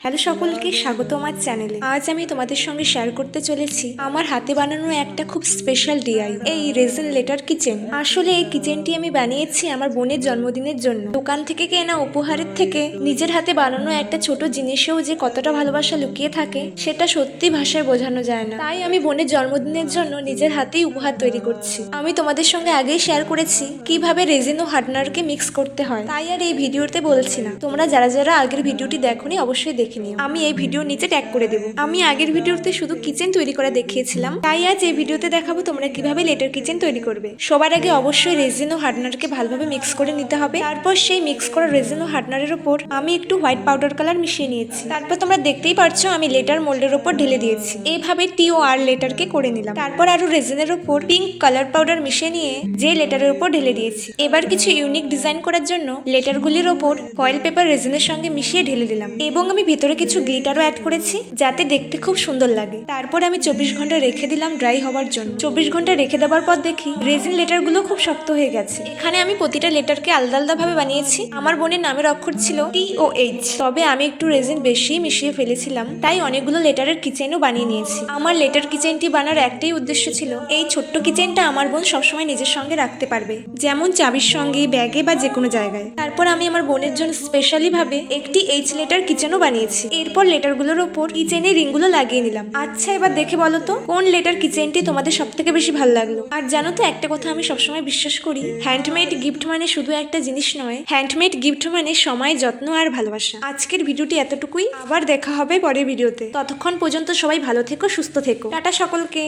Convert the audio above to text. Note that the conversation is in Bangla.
হ্যালো সকলকে স্বাগত আমার চ্যানেলে। আজ আমি তোমাদের সঙ্গে শেয়ার করতে চলেছি আমার হাতে বানানো একটা খুব স্পেশাল ডিআই, এই রেজিন লেটার কিচেন। আসলে এই কিচেনটি আমি বানিয়েছি আমার বোনের জন্মদিনের জন্য। দোকান থেকে কেনা উপহারের থেকে নিজের হাতে বানানো একটা ছোট জিনিসেও যে কতটা ভালোবাসা লুকিয়ে থাকে সেটা সত্যি ভাষায় বোঝানো যায় না। তাই আমি বোনের জন্মদিনের জন্য নিজের হাতেই উপহার তৈরি করছি। আমি তোমাদের সঙ্গে আগেই শেয়ার করেছি কিভাবে রেজিন ও হার্ডনারকে মিক্স করতে হয়, তাই আর এই ভিডিওতে বলছি না। তোমরা যারা যারা আগের ভিডিওটি দেখোনি অবশ্যই দেখে নিও, আমি এই ভিডিও নিচে ট্যাগ করে দেবো। আমি আগের ভিডিওতে শুধু কিচেন তৈরি করা দেখিয়েছিলাম, তাই আজ এই ভিডিওতে দেখাবো তোমরা কিভাবে লেটার কিচেন তৈরি করবে। সবার আগে অবশ্যই রেজিন ও হার্ডনারকে ভালোভাবে মিক্স করে নিতে হবে। তারপর সেই মিক্স করা রেজিন ও হার্ডনারের উপর আমি একটু হোয়াইট পাউডার কালার মিশিয়ে নিয়েছি। তারপর তোমরা দেখতেই পারছো আমি লেটার মোল্ডের উপর ঢেলে দিয়েছি। এইভাবে টি ও আর লেটারকে করে নিলাম। তারপর আরো রেজিনের উপর পিঙ্ক কালার পাউডার মিশিয়ে নিয়ে যে লেটারের উপর ঢেলে দিয়েছি। এবার কিছু ইউনিক ডিজাইন করার জন্য লেটারগুলির ওপর ফয়েল পেপার রেজিনের সঙ্গে মিশিয়ে ঢেলে দিলাম এবং আমি ভেতরে কিছু গ্লিটারও অ্যাড করেছি যাতে দেখতে খুব সুন্দর লাগে। তারপর আমি 24 ঘন্টা রেখে দিলাম ড্রাই হওয়ার জন্য। 24 ঘন্টা রেখে দেওয়ার পর দেখি রেজিন লেটারগুলো খুব শক্ত হয়ে গেছে। এখানে আমি প্রতিটা লেটারকে আলাদা আলাদা ভাবে বানিয়েছি। আমার বোনের নামের অক্ষর ছিল টি ও এইচ, তবে আমি একটু রেজিন বেশি মিশিয়ে ফেলেছিলাম, তাই অনেকগুলো লেটারের কিচেনও বানিয়ে নিয়েছি। আমার লেটার কিচেনটি বানার একটাই উদ্দেশ্য ছিল এই ছোট্ট কিচেনটা আমার বোন সবসময় নিজের সঙ্গে রাখতে পারবে, যেমন চাবির সঙ্গে, ব্যাগে বা যে কোনো জায়গায়। তারপর আমি আমার বোনের জন্য স্পেশালি ভাবে একটি এইচ লেটার কিচেনও বানিয়েছি। এরপর লেটারগুলোর ওপর কিচেনের রিংগুলো লাগিয়ে নিলাম। আচ্ছা, এবার দেখে বলো তো কোন লেটার কিচেনটি তোমাদের সব থেকে বেশি ভালো লাগলো। আর জানো তো একটা কথা আমি সবসময় বিশ্বাস করি, হ্যান্ডমেড গিফট মানে শুধু একটা জিনিস নয়, হ্যান্ডমেড গিফট মানে সময়, যত্ন আর ভালোবাসা। আজকের ভিডিওটি এতটুকুই, আবার দেখা হবে পরের ভিডিওতে। ততক্ষণ পর্যন্ত সবাই ভালো থেকো, সুস্থ থেকো। টাটা সকলকে।